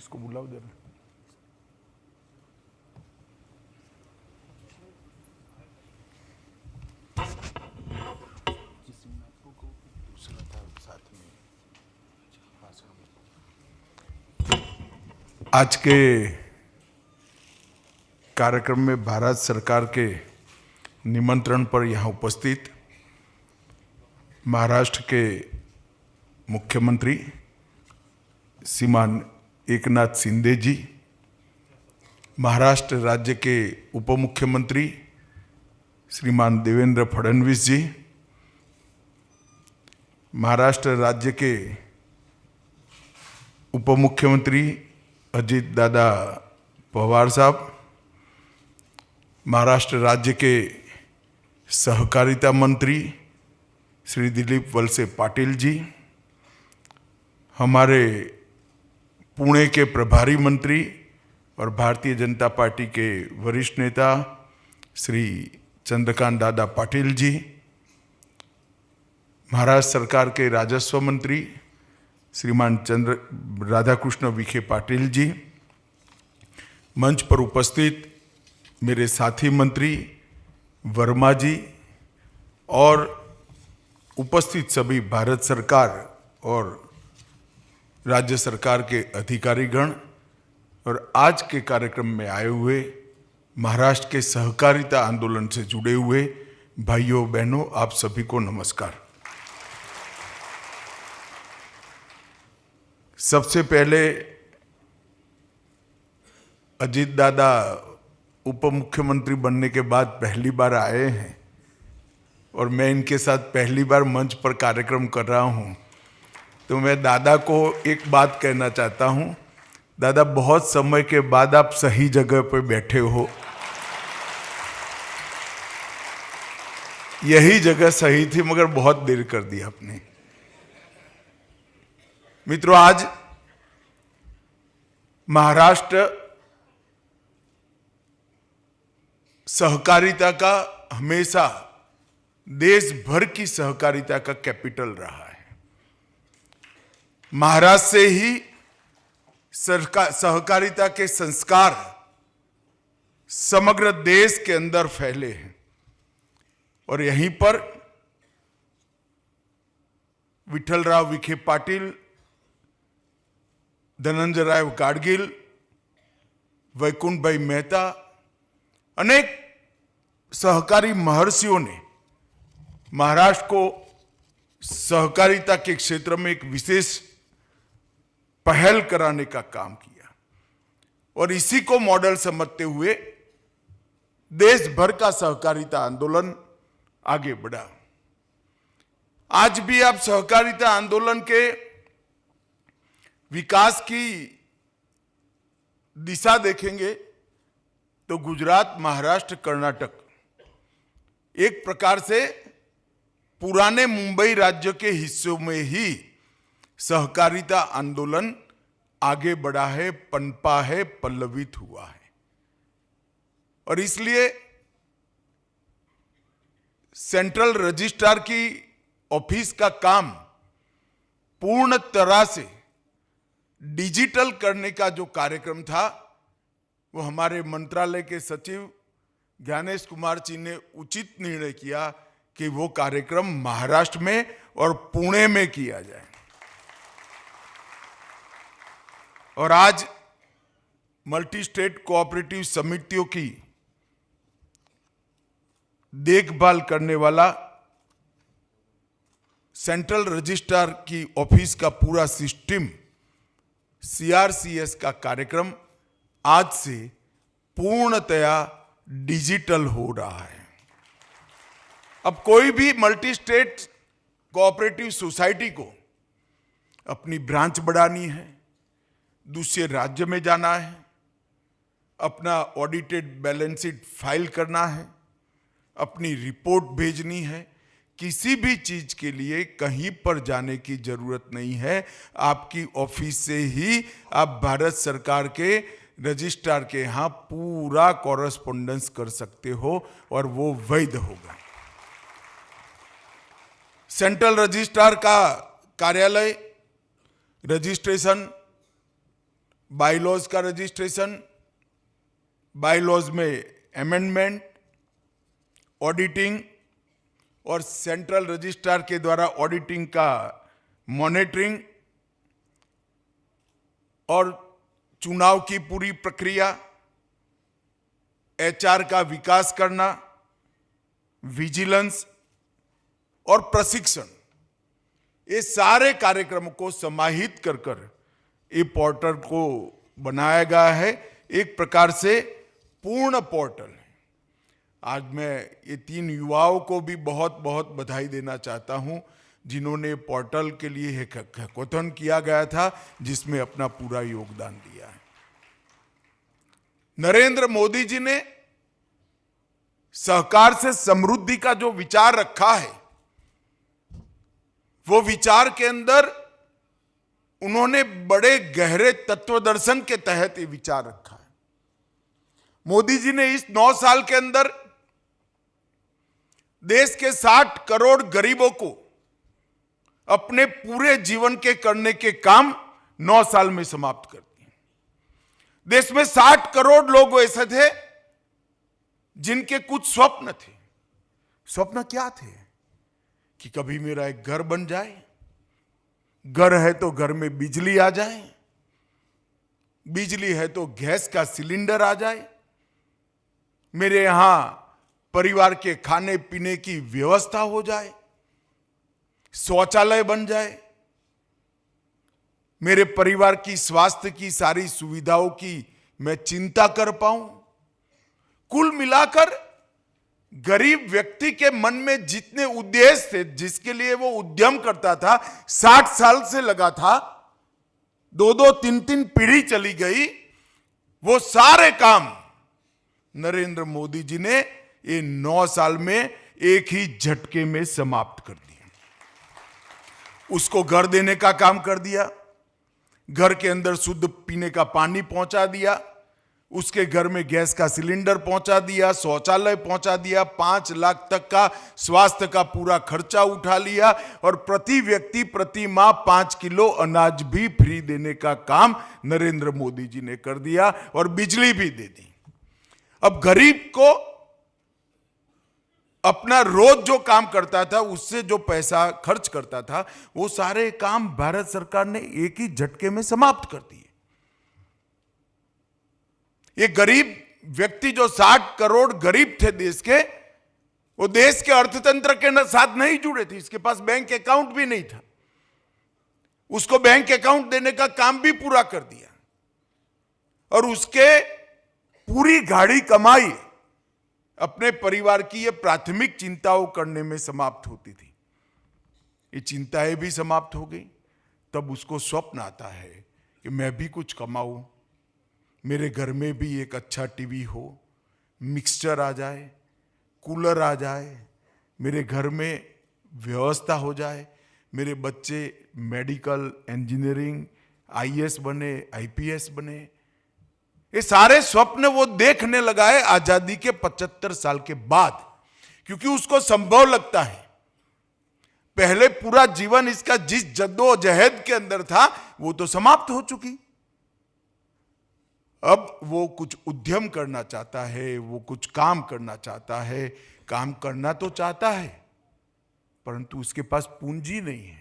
इसको बुलाओ जरा। आज के कार्यक्रम में भारत सरकार के निमंत्रण पर यहाँ उपस्थित महाराष्ट्र के मुख्यमंत्री श्रीमान एकनाथ शिंदे जी, महाराष्ट्र राज्य के उप मुख्यमंत्री श्रीमान देवेंद्र फडणवीस जी, महाराष्ट्र राज्य के उप मुख्यमंत्री अजित दादा पवार साहब, महाराष्ट्र राज्य के सहकारिता मंत्री श्री दिलीप वलसे पाटिल जी, हमारे पुणे के प्रभारी मंत्री और भारतीय जनता पार्टी के वरिष्ठ नेता श्री चंद्रकांत दादा पाटिल जी, महाराष्ट्र सरकार के राजस्व मंत्री श्रीमान राधाकृष्ण विखे पाटिल जी, मंच पर उपस्थित मेरे साथी मंत्री वर्मा जी और उपस्थित सभी भारत सरकार और राज्य सरकार के अधिकारीगण और आज के कार्यक्रम में आए हुए महाराष्ट्र के सहकारिता आंदोलन से जुड़े हुए भाइयों बहनों, आप सभी को नमस्कार। सबसे पहले अजित दादा उप मुख्यमंत्री बनने के बाद पहली बार आए हैं और मैं इनके साथ पहली बार मंच पर कार्यक्रम कर रहा हूं, तो मैं दादा को एक बात कहना चाहता हूं। दादा, बहुत समय के बाद आप सही जगह पर बैठे हो। यही जगह सही थी मगर बहुत देर कर दी आपने। मित्रों, आज महाराष्ट्र सहकारिता का हमेशा देश भर की सहकारिता का कैपिटल रहा है। महाराष्ट्र से ही सहकारिता के संस्कार समग्र देश के अंदर फैले हैं और यहीं पर विठलराव विखे पाटिल, धनंजयराव गाडगिल, वैकुंठ भाई मेहता, अनेक सहकारी महर्षियों ने महाराष्ट्र को सहकारिता के क्षेत्र में एक विशेष पहल कराने का काम किया और इसी को मॉडल समझते हुए देश भर का सहकारिता आंदोलन आगे बढ़ा। आज भी आप सहकारिता आंदोलन के विकास की दिशा देखेंगे तो गुजरात, महाराष्ट्र, कर्नाटक एक प्रकार से पुराने मुंबई राज्य के हिस्सों में ही सहकारिता आंदोलन आगे बढ़ा है, पनपा है, पल्लवित हुआ है। और इसलिए सेंट्रल रजिस्ट्रार की ऑफिस का काम पूर्ण तरह से डिजिटल करने का जो कार्यक्रम था वो हमारे मंत्रालय के सचिव ज्ञानेश कुमार जी ने उचित निर्णय किया कि वो कार्यक्रम महाराष्ट्र में और पुणे में किया जाए। और आज मल्टी स्टेट कोऑपरेटिव समितियों की देखभाल करने वाला सेंट्रल रजिस्ट्रार की ऑफिस का पूरा सिस्टम CRCS का कार्यक्रम आज से पूर्णतया डिजिटल हो रहा है। अब कोई भी मल्टी स्टेट कोऑपरेटिव सोसाइटी को अपनी ब्रांच बढ़ानी है, दूसरे राज्य में जाना है, अपना ऑडिटेड बैलेंस शीट फाइल करना है, अपनी रिपोर्ट भेजनी है, किसी भी चीज के लिए कहीं पर जाने की जरूरत नहीं है। आपकी ऑफिस से ही आप भारत सरकार के रजिस्ट्रार के यहाँ पूरा कॉरेस्पॉन्डेंस कर सकते हो और वो वैध होगा। सेंट्रल रजिस्ट्रार का कार्यालय रजिस्ट्रेशन बायलॉज का रजिस्ट्रेशन, बायलॉज में अमेंडमेंट, ऑडिटिंग और सेंट्रल रजिस्ट्रार के द्वारा ऑडिटिंग का मॉनिटरिंग और चुनाव की पूरी प्रक्रिया, एचआर का विकास करना, विजिलेंस और प्रशिक्षण, ये सारे कार्यक्रमों को समाहित कर ये पोर्टल को बनाया गया है। एक प्रकार से पूर्ण पोर्टल है। आज मैं ये 3 युवाओं को भी बहुत बहुत बधाई देना चाहता हूं, जिन्होंने पोर्टल के लिए एक हैकाथन किया गया था, जिसमें अपना पूरा योगदान दिया है। नरेंद्र मोदी जी ने सहकार से समृद्धि का जो विचार रखा है, वो विचार के अंदर उन्होंने बड़े गहरे तत्वदर्शन के तहत ये विचार रखा है। मोदी जी ने इस 9 साल के अंदर देश के 60 करोड़ गरीबों को अपने पूरे जीवन के करने के काम 9 साल में समाप्त कर दिए। देश में 60 करोड़ लोग ऐसे थे जिनके कुछ स्वप्न थे। स्वप्न क्या थे? कि कभी मेरा एक घर बन जाए, घर है तो घर में बिजली आ जाए, बिजली है तो गैस का सिलेंडर आ जाए, मेरे यहां परिवार के खाने पीने की व्यवस्था हो जाए, शौचालय बन जाए, मेरे परिवार की स्वास्थ्य की सारी सुविधाओं की मैं चिंता कर पाऊं। कुल मिलाकर गरीब व्यक्ति के मन में जितने उद्देश्य थे, जिसके लिए वो उद्यम करता था, 60 साल से लगा था, 2-2, 3-3 पीढ़ी चली गई, वो सारे काम नरेंद्र मोदी जी ने ये 9 साल में एक ही झटके में समाप्त कर दिया। उसको घर देने का काम कर दिया, घर के अंदर शुद्ध पीने का पानी पहुंचा दिया, उसके घर में गैस का सिलेंडर पहुंचा दिया, शौचालय पहुंचा दिया, 5 लाख तक का स्वास्थ्य का पूरा खर्चा उठा लिया और प्रति व्यक्ति प्रति माह 5 किलो अनाज भी फ्री देने का काम नरेंद्र मोदी जी ने कर दिया और बिजली भी दे दी। अब गरीब को अपना रोज जो काम करता था, उससे जो पैसा खर्च करता था, वो सारे काम भारत सरकार ने एक ही झटके में समाप्त कर दिए। ये गरीब व्यक्ति जो 60 करोड़ गरीब थे देश के, वो देश के अर्थतंत्र के साथ नहीं जुड़े थे। इसके पास बैंक अकाउंट भी नहीं था, उसको बैंक अकाउंट देने का काम भी पूरा कर दिया और उसके पूरी गाढ़ी कमाई अपने परिवार की ये प्राथमिक चिंताओं करने में समाप्त होती थी। ये चिंताएं भी समाप्त हो गई। तब उसको स्वप्न आता है कि मैं भी कुछ कमाऊं, मेरे घर में भी एक अच्छा टीवी हो, मिक्सचर आ जाए, कूलर आ जाए, मेरे घर में व्यवस्था हो जाए, मेरे बच्चे मेडिकल, इंजीनियरिंग, आईएएस बने, आईपीएस बने। ये सारे स्वप्न वो देखने लगा है आजादी के 75 साल के बाद, क्योंकि उसको संभव लगता है। पहले पूरा जीवन इसका जिस जद्दोजहद के अंदर था, वो तो समाप्त हो चुकी। अब वो कुछ उद्यम करना चाहता है, वो कुछ काम करना चाहता है। काम करना तो चाहता है, परंतु उसके पास पूंजी नहीं है।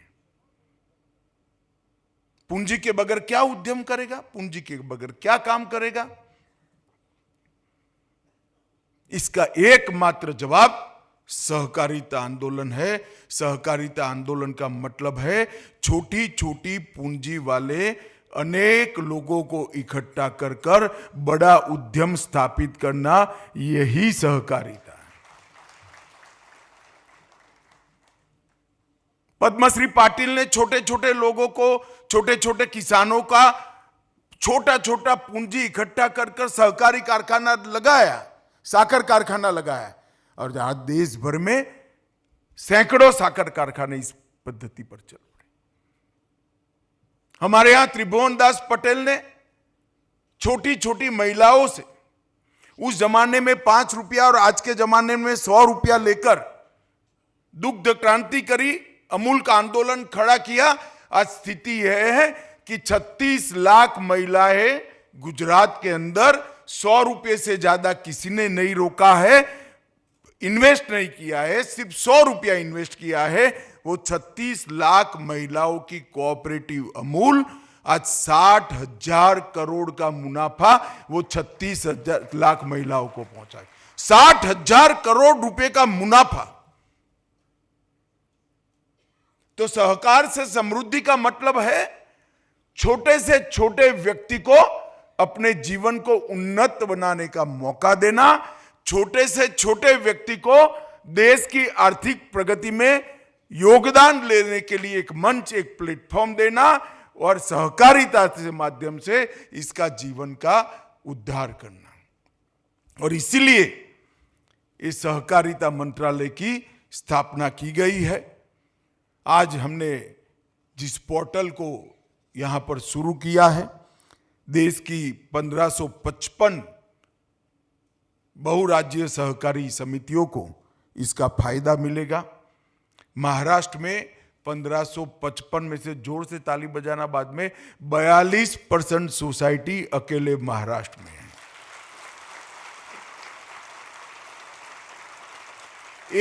पूंजी के बगैर क्या उद्यम करेगा? पूंजी के बगैर क्या काम करेगा? इसका एकमात्र जवाब सहकारिता आंदोलन है। सहकारिता आंदोलन का मतलब है छोटी छोटी पूंजी वाले अनेक लोगों को इकट्ठा कर कर बड़ा उद्यम स्थापित करना, यही सहकारिता है। पद्मश्री पाटिल ने छोटे छोटे लोगों को, छोटे छोटे किसानों का छोटा छोटा पूंजी इकट्ठा कर कर सहकारी कारखाना लगाया, साकर कारखाना लगाया, और आज देश भर में सैकड़ों साकर कारखाने इस पद्धति पर चल रहे। हमारे यहां त्रिभुवन दास पटेल ने छोटी छोटी महिलाओं से उस जमाने में 5 रुपया और आज के जमाने में 100 रुपया लेकर दुग्ध क्रांति करी, अमूल का आंदोलन खड़ा किया। आज स्थिति यह है कि 36 लाख महिलाएं गुजरात के अंदर 100 रुपये से ज्यादा किसी ने नहीं रोका है, इन्वेस्ट नहीं किया है, सिर्फ 100 रुपया इन्वेस्ट किया है। वो 36 लाख महिलाओं की कोऑपरेटिव अमूल आज 60,000 करोड़ का मुनाफा वो 36 लाख महिलाओं को पहुंचा। 60,000 करोड़ रुपए का मुनाफा। तो सहकार से समृद्धि का मतलब है छोटे से छोटे व्यक्ति को अपने जीवन को उन्नत बनाने का मौका देना, छोटे से छोटे व्यक्ति को देश की आर्थिक प्रगति में योगदान लेने के लिए एक मंच, एक प्लेटफॉर्म देना और सहकारिता के माध्यम से इसका जीवन का उद्धार करना। और इसीलिए इस सहकारिता मंत्रालय की स्थापना की गई है। आज हमने जिस पोर्टल को यहां पर शुरू किया है, देश की 1555 बहुराज्यीय सहकारी समितियों को इसका फायदा मिलेगा। महाराष्ट्र में 1555 में से जोर से ताली बजाना बाद में 42% सोसाइटी अकेले महाराष्ट्र में है।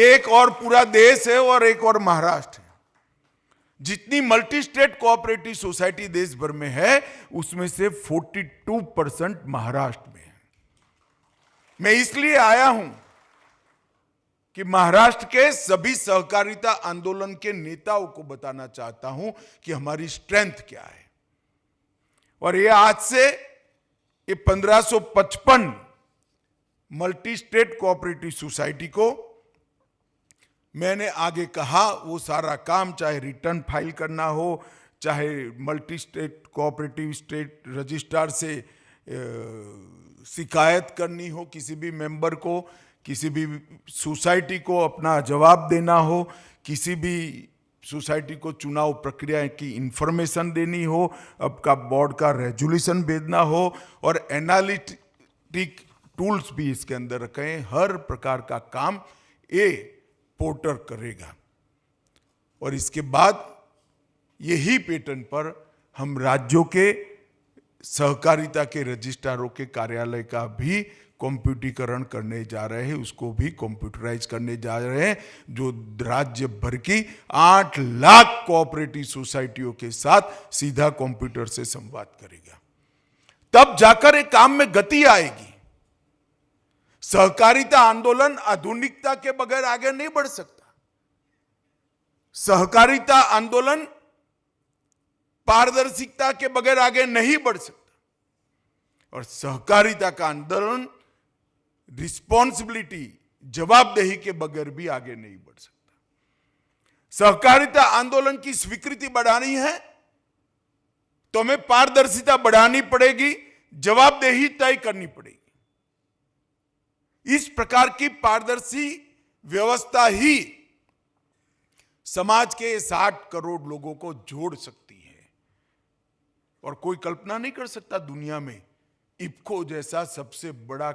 एक और पूरा देश है और एक और महाराष्ट्र है। जितनी मल्टी स्टेट कोऑपरेटिव सोसाइटी देश भर में है उसमें से 42% महाराष्ट्र में है। मैं इसलिए आया हूं कि महाराष्ट्र के सभी सहकारिता आंदोलन के नेताओं को बताना चाहता हूं कि हमारी स्ट्रेंथ क्या है। और ये आज से ये 1555 मल्टी स्टेट कोऑपरेटिव सोसाइटी को मैंने आगे कहा वो सारा काम, चाहे रिटर्न फाइल करना हो, चाहे multi state cooperative state registrar से शिकायत करनी हो, किसी भी मेंबर को, किसी भी सोसाइटी को अपना जवाब देना हो, किसी भी सोसाइटी को चुनाव प्रक्रिया की इंफॉर्मेशन देनी हो, आपका बोर्ड का रेजोल्यूशन भेजना हो और एनालिटिक टूल्स भी इसके अंदर रखे हैं। हर प्रकार का काम ये पोर्टल करेगा। और इसके बाद यही पैटर्न पर हम राज्यों के सहकारिता के रजिस्ट्रारों के कार्यालय का भी कंप्यूटरीकरण करने जा रहे हैं, उसको भी कंप्यूटराइज करने जा रहे हैं, जो राज्य भर की 8 लाख कोऑपरेटिव सोसाइटियों के साथ सीधा कंप्यूटर से संवाद करेगा। तब जाकर एक काम में गति आएगी। सहकारिता आंदोलन आधुनिकता के बगैर आगे नहीं बढ़ सकता। सहकारिता आंदोलन पारदर्शिता के बगैर आगे नहीं बढ़ सकता। और सहकारिता का आंदोलन रिस्पॉन्सिबिलिटी, जवाबदेही के बगैर भी आगे नहीं बढ़ सकता। सहकारिता आंदोलन की स्वीकृति बढ़ानी है तो हमें पारदर्शिता बढ़ानी पड़ेगी, जवाबदेही तय करनी पड़ेगी। इस प्रकार की पारदर्शी व्यवस्था ही समाज के 60 करोड़ लोगों को जोड़ सकती है। और कोई कल्पना नहीं कर सकता दुनिया में इफ्को जैसा सबसे बड़ा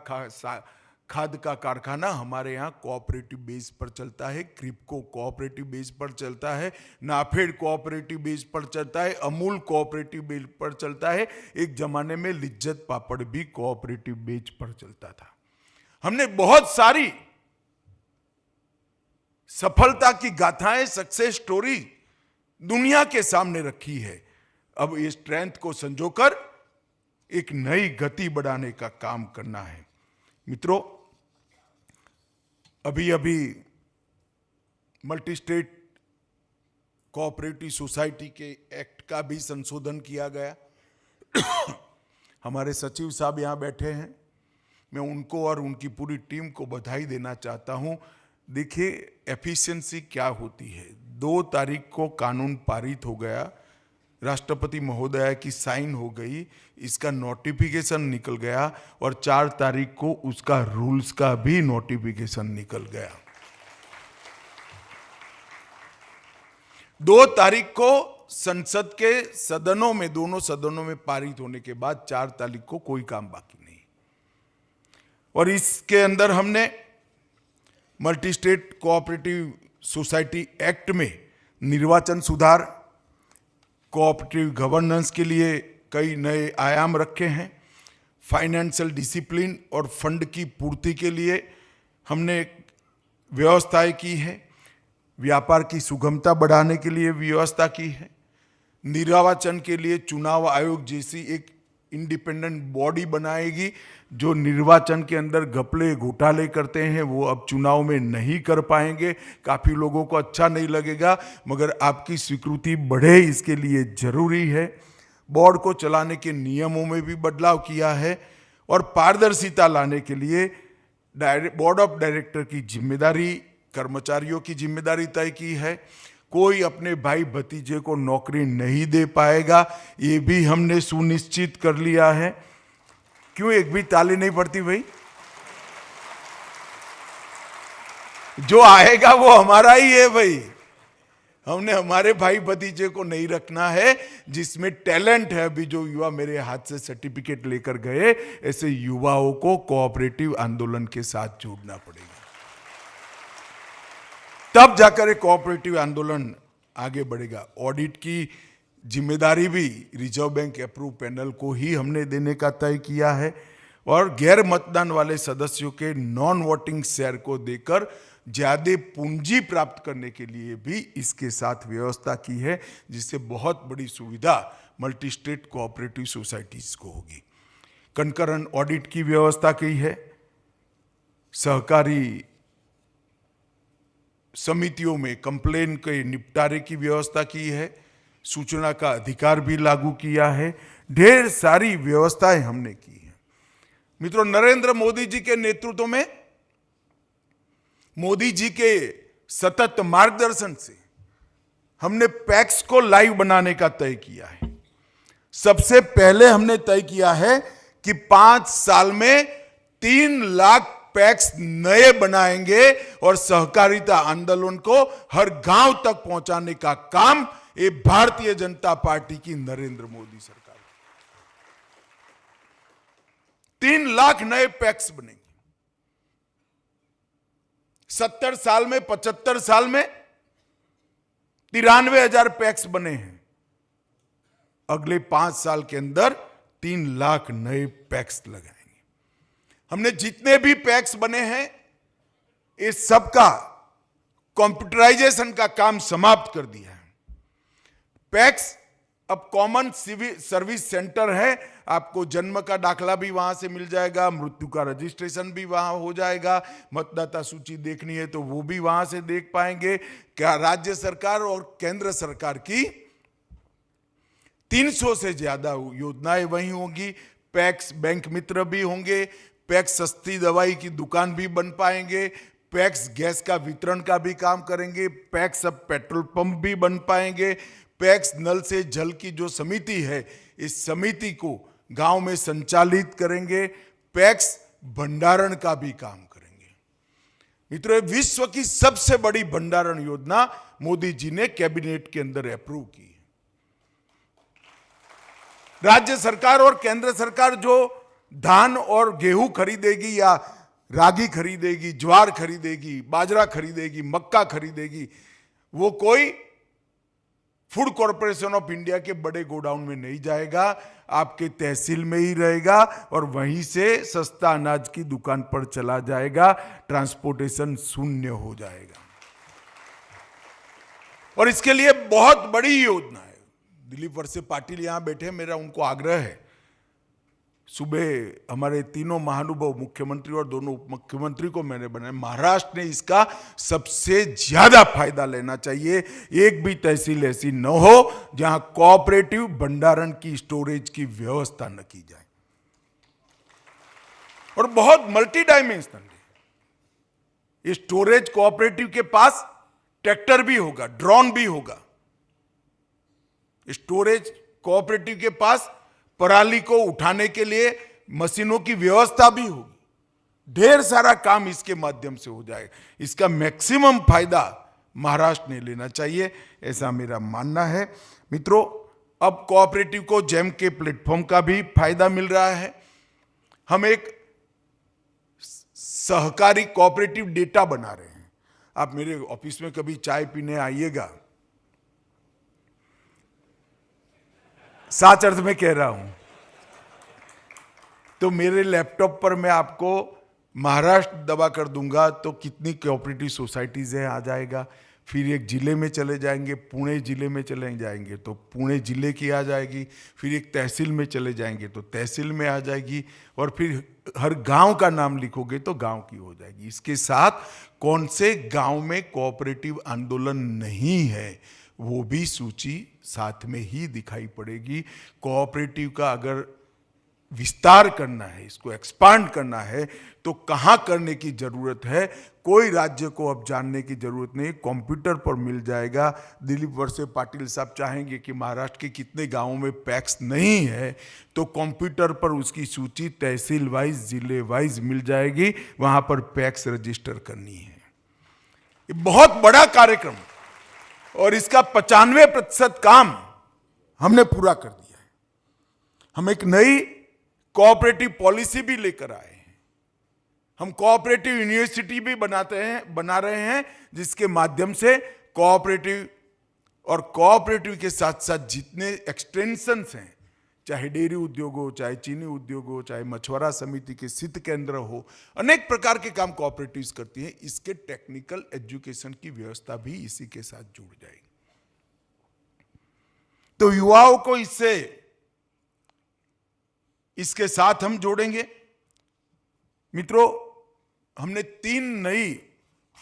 खाद का कारखाना हमारे यहाँ कोऑपरेटिव बेस पर चलता है, क्रिप्को कोऑपरेटिव बेस पर चलता है, नाफेड कोऑपरेटिव बेस पर चलता है, अमूल कोऑपरेटिव बेस पर चलता है। एक जमाने में लिज्जत पापड़ भी कोऑपरेटिव बेस पर चलता था। हमने बहुत सारी सफलता की गाथाएं, सक्सेस स्टोरी दुनिया के सामने रखी है। अब इस स्ट्रेंथ को संजोकर एक नई गति बढ़ाने का काम करना है। मित्रों, अभी अभी मल्टी स्टेट कोऑपरेटिव सोसाइटी के एक्ट का भी संशोधन किया गया। हमारे सचिव साहब यहां बैठे हैं, मैं उनको और उनकी पूरी टीम को बधाई देना चाहता हूं। देखिए एफिशिएंसी क्या होती है। 2 तारीख को कानून पारित हो गया, राष्ट्रपति महोदया की साइन हो गई, इसका नोटिफिकेशन निकल गया और 4 तारीख को उसका रूल्स का भी नोटिफिकेशन निकल गया। 2 तारीख को संसद के सदनों में, दोनों सदनों में पारित होने के बाद 4 तारीख को कोई काम बाकी नहीं। और इसके अंदर हमने multi state cooperative society act में निर्वाचन सुधार, कोऑपरेटिव गवर्नेंस के लिए कई नए आयाम रखे हैं। फाइनेंशियल डिसिप्लिन और फंड की पूर्ति के लिए हमने व्यवस्थाएं की है। व्यापार की सुगमता बढ़ाने के लिए व्यवस्था की है। निर्वाचन के लिए चुनाव आयोग जैसी एक इंडिपेंडेंट बॉडी बनाएगी जो निर्वाचन के अंदर घपले घोटाले करते हैं वो अब चुनाव में नहीं कर पाएंगे। काफ़ी लोगों को अच्छा नहीं लगेगा, मगर आपकी स्वीकृति बढ़े इसके लिए जरूरी है। बोर्ड को चलाने के नियमों में भी बदलाव किया है और पारदर्शिता लाने के लिए बोर्ड ऑफ डायरेक्टर की जिम्मेदारी, कर्मचारियों की जिम्मेदारी तय की है। कोई अपने भाई भतीजे को नौकरी नहीं दे पाएगा, ये भी हमने सुनिश्चित कर लिया है। क्यों एक भी ताली नहीं पड़ती भाई? जो आएगा वो हमारा ही है भाई। हमने हमारे भाई भतीजे को नहीं रखना है जिसमें टैलेंट है। अभी जो युवा मेरे हाथ से सर्टिफिकेट लेकर गए, ऐसे युवाओं को कोऑपरेटिव आंदोलन के साथ जोड़ना पड़ेगा, तब जाकर एक कोऑपरेटिव आंदोलन आगे बढ़ेगा। ऑडिट की जिम्मेदारी भी रिजर्व बैंक अप्रूव पैनल को ही हमने देने का तय किया है और गैर मतदान वाले सदस्यों के नॉन वोटिंग शेयर को देकर ज्यादा पूंजी प्राप्त करने के लिए भी इसके साथ व्यवस्था की है, जिससे बहुत बड़ी सुविधा मल्टी स्टेट कोऑपरेटिव सोसाइटीज को होगी। कंकरेंट ऑडिट की व्यवस्था की है। सहकारी समितियों में कंप्लेन के निपटारे की व्यवस्था की है। सूचना का अधिकार भी लागू किया है। ढेर सारी व्यवस्थाएं हमने की है। मित्रों, नरेंद्र मोदी जी के नेतृत्व में, मोदी जी के सतत मार्गदर्शन से हमने पैक्स को लाइव बनाने का तय किया है। सबसे पहले हमने तय किया है कि 5 साल में 3 लाख पैक्स नए बनाएंगे और सहकारिता आंदोलन को हर गांव तक पहुंचाने का काम ये भारतीय जनता पार्टी की नरेंद्र मोदी सरकार। 3 लाख नए पैक्स बनेंगे। 70 साल में, 75 साल में 93,000 पैक्स बने हैं। अगले 5 साल के अंदर 3 लाख नए पैक्स लगाएंगे। हमने जितने भी पैक्स बने हैं इस सबका कंप्यूटराइजेशन का काम समाप्त कर दिया है। पैक्स अब कॉमन सिविल सर्विस सेंटर है। आपको जन्म का दाखला भी वहां से मिल जाएगा, मृत्यु का रजिस्ट्रेशन भी वहां हो जाएगा, मतदाता सूची देखनी है तो वो भी वहां से देख पाएंगे। क्या राज्य सरकार और केंद्र सरकार की 300 से ज्यादा योजनाएं वहीं होंगी। पैक्स बैंक मित्र भी होंगे। पैक्स सस्ती दवाई की दुकान भी बन पाएंगे। पैक्स गैस का वितरण का भी काम करेंगे। पैक्स अब पेट्रोल पंप भी बन पाएंगे। पैक्स नल से जल की जो समिति है, इस समिति को गांव में संचालित करेंगे। पैक्स भंडारण का भी काम करेंगे। मित्रों, विश्व की सबसे बड़ी भंडारण योजना मोदी जी ने कैबिनेट के अंदर अप्रूव की है। राज्य सरकार और केंद्र सरकार जो धान और गेहूं खरीदेगी या रागी खरीदेगी, ज्वार खरीदेगी, बाजरा खरीदेगी, मक्का खरीदेगी, वो कोई फूड कॉरपोरेशन ऑफ इंडिया के बड़े गोडाउन में नहीं जाएगा, आपके तहसील में ही रहेगा और वहीं से सस्ता अनाज की दुकान पर चला जाएगा। ट्रांसपोर्टेशन शून्य हो जाएगा और इसके लिए बहुत बड़ी योजना है। दिलीप वरसे पाटिल यहां बैठे, मेरा उनको आग्रह है, सुबह हमारे तीनों महानुभाव मुख्यमंत्री और दोनों उप मुख्यमंत्री को मैंने बनाया। महाराष्ट्र ने इसका सबसे ज्यादा फायदा लेना चाहिए। एक भी तहसील ऐसी न हो जहां कोऑपरेटिव भंडारण की, स्टोरेज की व्यवस्था न की जाए। और बहुत मल्टी डायमेंशनल है ये स्टोरेज। कोऑपरेटिव के पास ट्रैक्टर भी होगा, ड्रोन भी होगा। स्टोरेज कोऑपरेटिव के पास पराली को उठाने के लिए मशीनों की व्यवस्था भी होगी। ढेर सारा काम इसके माध्यम से हो जाएगा। इसका मैक्सिमम फायदा महाराष्ट्र ने लेना चाहिए, ऐसा मेरा मानना है। मित्रों, अब कोऑपरेटिव को जेम के प्लेटफॉर्म का भी फायदा मिल रहा है। हम एक सहकारी कोऑपरेटिव डेटा बना रहे हैं। आप मेरे ऑफिस में कभी चाय पीने आइएगा, सच अर्थ में कह रहा हूं। तो मेरे लैपटॉप पर मैं आपको महाराष्ट्र दबा कर दूंगा तो कितनी कोऑपरेटिव सोसाइटीज है आ जाएगा। फिर एक जिले में चले जाएंगे, पुणे जिले में चले जाएंगे तो पुणे जिले की आ जाएगी। फिर एक तहसील में चले जाएंगे तो तहसील में आ जाएगी। और फिर हर गांव का नाम लिखोगे तो गांव की हो जाएगी। इसके साथ कौन से गांव में कोऑपरेटिव आंदोलन नहीं है वो भी सूची साथ में ही दिखाई पड़ेगी। कोऑपरेटिव का अगर विस्तार करना है, इसको एक्सपांड करना है तो कहां करने की जरूरत है, कोई राज्य को अब जानने की जरूरत नहीं, कंप्यूटर पर मिल जाएगा। दिलीप वळसे पाटिल साहब चाहेंगे कि महाराष्ट्र के कितने गांवों में पैक्स नहीं है तो कंप्यूटर पर उसकी सूची तहसील वाइज, जिले वाइज मिल जाएगी, वहां पर पैक्स रजिस्टर करनी है। ये बहुत बड़ा कार्यक्रम और इसका 95% काम हमने पूरा कर दिया है। हम एक नई कोऑपरेटिव पॉलिसी भी लेकर आए हैं। हम कोऑपरेटिव यूनिवर्सिटी भी बना रहे हैं जिसके माध्यम से कोऑपरेटिव के साथ साथ जितने एक्सटेंशंस हैं, चाहे डेयरी उद्योग हो, चाहे चीनी उद्योग हो, चाहे मछुआरा समिति के शीत केंद्र हो, अनेक प्रकार के काम कोऑपरेटिव्स करती हैं। इसके टेक्निकल एजुकेशन की व्यवस्था भी इसी के साथ जुड़ जाएगी। तो युवाओं को इसके साथ हम जोड़ेंगे। मित्रों, हमने 3 नई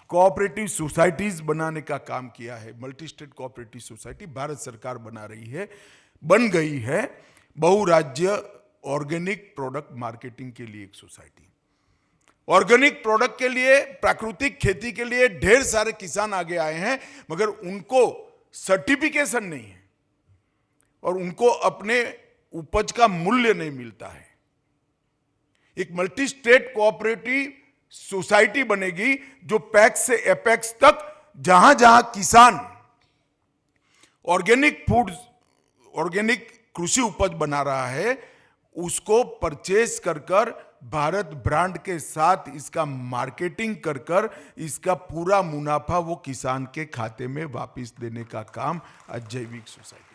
कोऑपरेटिव सोसाइटीज बनाने का काम किया है। Multi state cooperative society Bharat सरकार बन गई है। बहुराज्य ऑर्गेनिक प्रोडक्ट मार्केटिंग के लिए एक सोसाइटी। ऑर्गेनिक प्रोडक्ट के लिए, प्राकृतिक खेती के लिए ढेर सारे किसान आगे आए हैं, मगर उनको सर्टिफिकेशन नहीं है और उनको अपने उपज का मूल्य नहीं मिलता है। एक मल्टी स्टेट कोऑपरेटिव सोसाइटी बनेगी जो पैक्स से एपेक्स तक जहां जहां किसान ऑर्गेनिक फूड्स, ऑर्गेनिक कृषि उपज बना रहा है उसको परचेस कर भारत ब्रांड के साथ इसका मार्केटिंग कर इसका पूरा मुनाफा वो किसान के खाते में वापस देने का काम आज जैविक सोसाइटी।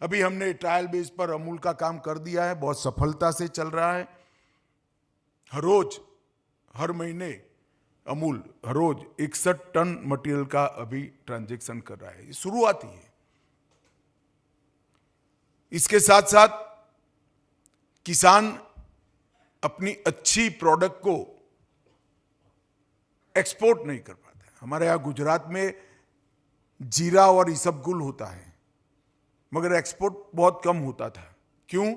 अभी हमने ट्रायल बेस पर अमूल का काम कर दिया है, बहुत सफलता से चल रहा है। हर महीने अमूल हर रोज 61 टन मटेरियल का अभी ट्रांजैक्शन कर रहा है। ये शुरुआती है। इसके साथ साथ किसान अपनी अच्छी प्रोडक्ट को एक्सपोर्ट नहीं कर पाता है। हमारे यहां गुजरात में जीरा और इसबगुल होता है मगर एक्सपोर्ट बहुत कम होता था। क्यों?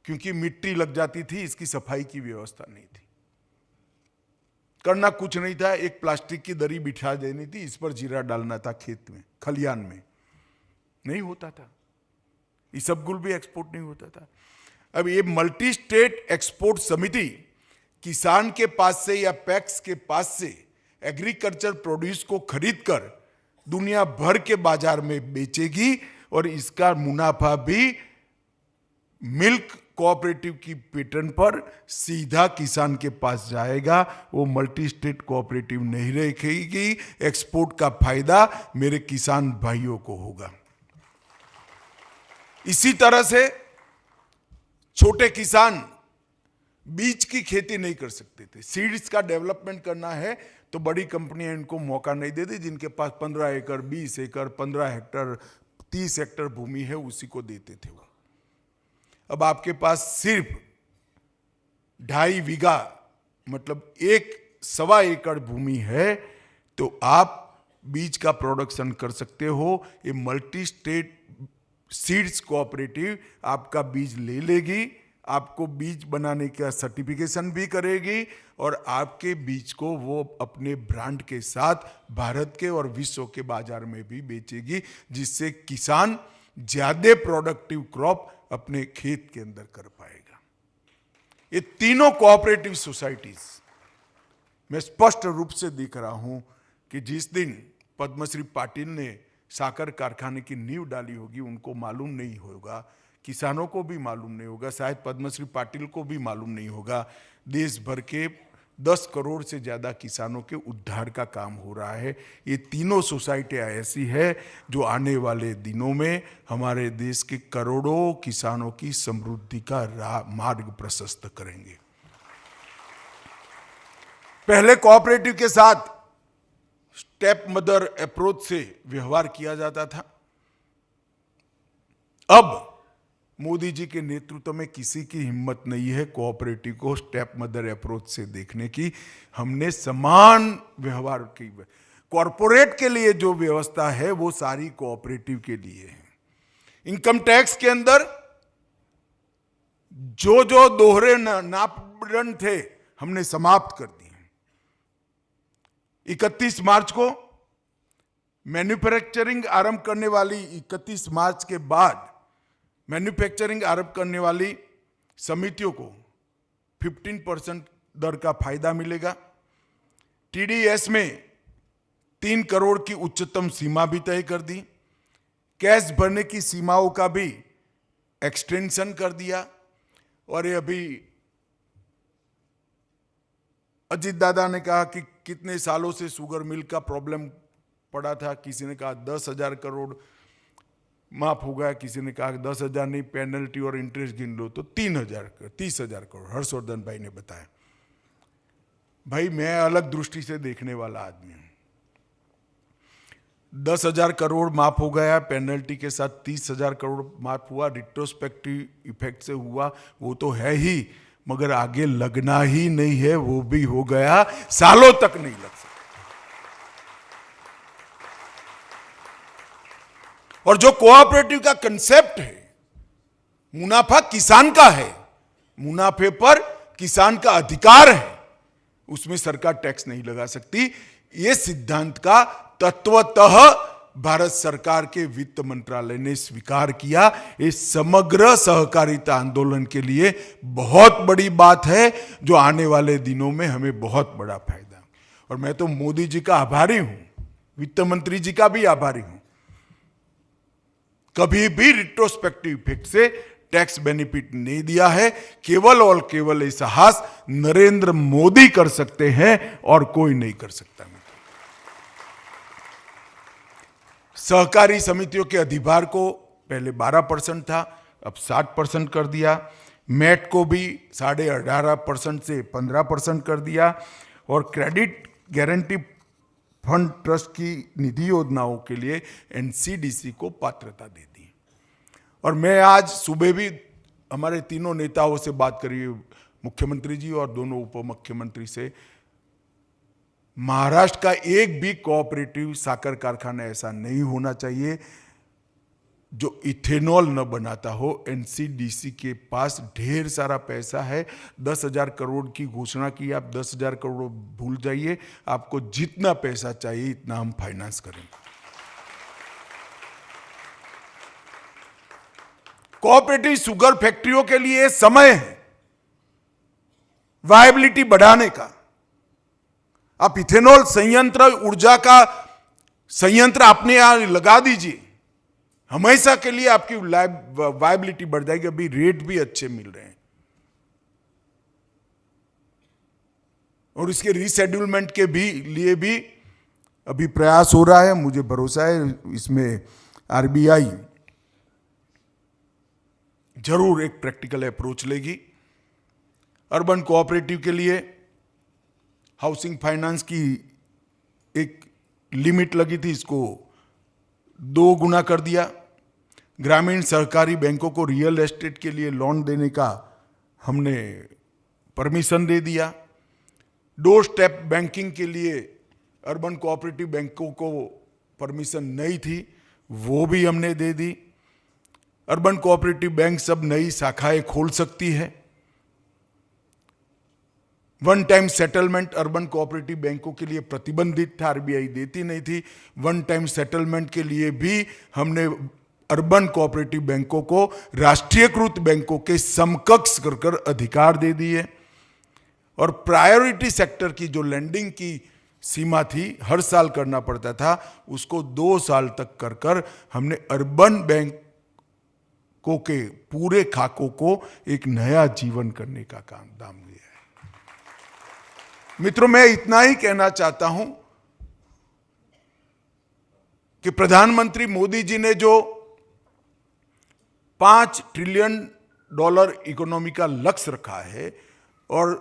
क्योंकि मिट्टी लग जाती थी, इसकी सफाई की व्यवस्था नहीं थी, करना कुछ नहीं था। एक प्लास्टिक की दरी बिछा देनी थी, इस पर जीरा डालना था, खेत में खलियान में नहीं होता था। इसबगुल भी एक्सपोर्ट नहीं होता था। अब ये मल्टी स्टेट एक्सपोर्ट समिति किसान के पास से या पैक्स के पास से एग्रीकल्चर प्रोड्यूस को खरीदकर दुनिया भर के बाजार में बेचेगी और इसका मुनाफा भी मिल्क कोऑपरेटिव की पेटर्न पर सीधा किसान के पास जाएगा। वो मल्टी स्टेट कोऑपरेटिव नहीं रखेगी। एक्सपोर्ट का फायदा मेरे किसान भाइयों को होगा। इसी तरह से छोटे किसान बीज की खेती नहीं कर सकते थे। सीड्स का डेवलपमेंट करना है तो बड़ी कंपनियां इनको मौका नहीं देती। जिनके पास 15 एकड़, 20 एकड़, 15 हेक्टर, 30 हेक्टर भूमि है उसी को देते थे वो। अब आपके पास सिर्फ 2.5 बीघा मतलब 1.25 एकड़ भूमि है तो आप बीज का प्रोडक्शन कर सकते हो। ये मल्टी स्टेट सीड्स कोऑपरेटिव आपका बीज ले लेगी, आपको बीज बनाने का सर्टिफिकेशन भी करेगी और आपके बीज को वो अपने ब्रांड के साथ भारत के और विश्व के बाजार में भी बेचेगी, जिससे किसान ज्यादा प्रोडक्टिव क्रॉप अपने खेत के अंदर कर पाएगा। ये तीनों कोऑपरेटिव सोसाइटीज मैं स्पष्ट रूप से दिख रहा हूं कि जिस दिन पद्मश्री पाटिल ने साकर कारखाने की नींव डाली होगी उनको मालूम नहीं होगा, किसानों को भी मालूम नहीं होगा, शायद पद्मश्री पाटिल को भी मालूम नहीं होगा। देश भर के 10 करोड़ से ज़्यादा किसानों के उद्धार का काम हो रहा है। ये तीनों सोसाइटियाँ ऐसी है जो आने वाले दिनों में हमारे देश के करोड़ों किसानों की समृद्धि का मार्ग प्रशस्त करेंगे। पहले कोऑपरेटिव के साथ स्टेप मदर अप्रोच से व्यवहार किया जाता था। अब मोदी जी के नेतृत्व में किसी की हिम्मत नहीं है कोऑपरेटिव को स्टेप मदर अप्रोच से देखने की। हमने समान व्यवहार की। कॉरपोरेट के लिए जो व्यवस्था है वो सारी कोऑपरेटिव के लिए है। इनकम टैक्स के अंदर जो जो दोहरे मापदंड थे हमने समाप्त कर दिए। 31 मार्च को मैन्युफैक्चरिंग आरंभ करने वाली 31 मार्च के बाद मैन्युफैक्चरिंग आरंभ करने वाली समितियों को 15% दर का फायदा मिलेगा। टीडीएस में 3 करोड़ की उच्चतम सीमा भी तय कर दी। कैश भरने की सीमाओं का भी एक्सटेंशन कर दिया। और ये अभी अजीत दादा ने कहा कि कितने सालों से शुगर मिल का प्रॉब्लम पड़ा था। किसी ने कहा 10,000 करोड़ माफ हो गया, किसी ने कहा 10,000 नहीं, पेनल्टी और इंटरेस्ट गिन लो तो 30,000 करोड़ हर्षवर्धन भाई ने बताया। भाई मैं अलग दृष्टि से देखने वाला आदमी हूं। 10,000 करोड़ माफ हो गया, पेनल्टी के साथ 30,000 करोड़ माफ हुआ, रिट्रोस्पेक्टिव इफेक्ट से हुआ, वो तो है ही, मगर आगे लगना ही नहीं है, वो भी हो गया, सालों तक नहीं लग सकता। और जो कोऑपरेटिव का कंसेप्ट है, मुनाफा किसान का है, मुनाफे पर किसान का अधिकार है, उसमें सरकार टैक्स नहीं लगा सकती। ये सिद्धांत का तत्वतः भारत सरकार के वित्त मंत्रालय ने स्वीकार किया। इस समग्र सहकारिता आंदोलन के लिए बहुत बड़ी बात है, जो आने वाले दिनों में हमें बहुत बड़ा फायदा। और मैं तो मोदी जी का आभारी हूं, वित्त मंत्री जी का भी आभारी हूं। कभी भी रिट्रोस्पेक्टिव इफेक्ट से टैक्स बेनिफिट नहीं दिया है। केवल और केवल ये साहस नरेंद्र मोदी कर सकते हैं और कोई नहीं कर सकता। सहकारी समितियों के अधिभार को पहले 12% था, अब 60% कर दिया। मैट को भी 18.5% से 15% कर दिया। और क्रेडिट गारंटी फंड ट्रस्ट की निधि योजनाओं के लिए एनसीडीसी को पात्रता दे दी। और मैं आज सुबह भी हमारे तीनों नेताओं से बात करी, मुख्यमंत्री जी और दोनों उप मुख्यमंत्री से। महाराष्ट्र का एक भी कोऑपरेटिव साकर कारखाना ऐसा नहीं होना चाहिए जो इथेनॉल न बनाता हो। एनसीडीसी के पास ढेर सारा पैसा है। 10,000 करोड़ की घोषणा की, आप 10,000 करोड़ भूल जाइए, आपको जितना पैसा चाहिए इतना हम फाइनेंस करेंगे। कोऑपरेटिव शुगर फैक्ट्रियों के लिए समय है वायबिलिटी बढ़ाने का। आप इथेनॉल संयंत्र, ऊर्जा का संयंत्र अपने यहां लगा दीजिए, हमेशा के लिए आपकी वायबिलिटी बढ़ जाएगी। अभी रेट भी अच्छे मिल रहे हैं। और इसके रीशेड्यूलमेंट के लिए भी अभी प्रयास हो रहा है। मुझे भरोसा है इसमें आरबीआई जरूर एक प्रैक्टिकल अप्रोच लेगी। अर्बन कोऑपरेटिव के लिए हाउसिंग फाइनेंस की एक लिमिट लगी थी, इसको 2 गुना कर दिया। ग्रामीण सहकारी बैंकों को रियल एस्टेट के लिए लोन देने का हमने परमिशन दे दिया। डोर स्टेप बैंकिंग के लिए अर्बन कोऑपरेटिव बैंकों को परमिशन नहीं थी, वो भी हमने दे दी। अर्बन कोऑपरेटिव बैंक सब नई शाखाएं खोल सकती है। One time settlement urban cooperative बैंकों के लिए प्रतिबंधित था, आरबीआई देती नहीं थी। वन टाइम सेटलमेंट के लिए भी हमने अर्बन कोऑपरेटिव बैंकों को राष्ट्रीयकृत बैंकों के समकक्ष कर अधिकार दे दिए। और प्रायोरिटी सेक्टर की जो लैंडिंग की सीमा थी, हर साल करना पड़ता था, उसको 2 साल तक कर हमने अर्बन बैंकों के पूरे खाकों को एक नया जीवन करने का काम दाम लिया है। मित्रों, मैं इतना ही कहना चाहता हूं कि प्रधानमंत्री मोदी जी ने जो $5 ट्रिलियन इकोनॉमी का लक्ष्य रखा है और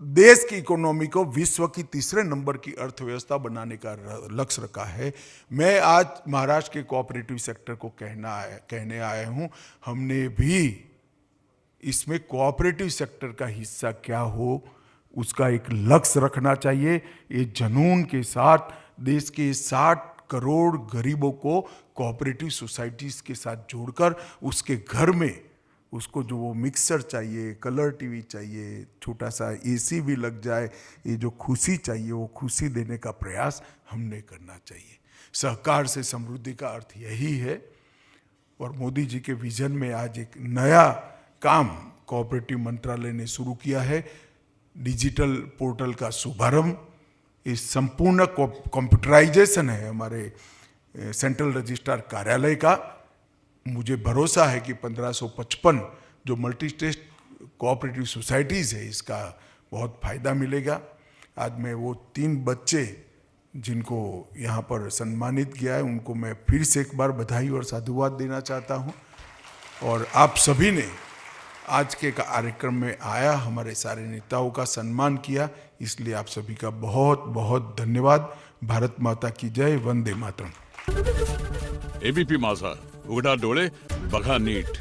देश की इकोनॉमी को विश्व की तीसरे नंबर की अर्थव्यवस्था बनाने का लक्ष्य रखा है, मैं आज महाराष्ट्र के कोऑपरेटिव सेक्टर को कहने आया हूं, हमने भी इसमें कोऑपरेटिव सेक्टर का हिस्सा क्या हो उसका एक लक्ष्य रखना चाहिए। ये जुनून के साथ देश के 60 करोड़ गरीबों को कोऑपरेटिव सोसाइटीज़ के साथ जोड़कर उसके घर में उसको जो वो मिक्सर चाहिए, कलर टीवी चाहिए, छोटा सा एसी भी लग जाए, ये जो खुशी चाहिए वो खुशी देने का प्रयास हमने करना चाहिए। सहकार से समृद्धि का अर्थ यही है और मोदी जी के विजन में आज एक नया काम कोऑपरेटिव मंत्रालय ने शुरू किया है, डिजिटल पोर्टल का शुभारंभ। इस संपूर्ण कंप्यूटराइजेशन है हमारे सेंट्रल रजिस्ट्रार कार्यालय का। मुझे भरोसा है कि 1555 जो मल्टी स्टेट कोऑपरेटिव सोसाइटीज़ है इसका बहुत फ़ायदा मिलेगा। आज मैं वो 3 बच्चे जिनको यहाँ पर सम्मानित किया है उनको मैं फिर से एक बार बधाई और साधुवाद देना चाहता हूँ। और आप सभी ने आज के कार्यक्रम में आया, हमारे सारे नेताओं का सम्मान किया, इसलिए आप सभी का बहुत बहुत धन्यवाद। भारत माता की जय, वंदे मातरम। एबीपी माझा, उघडा डोळे बघा नीट।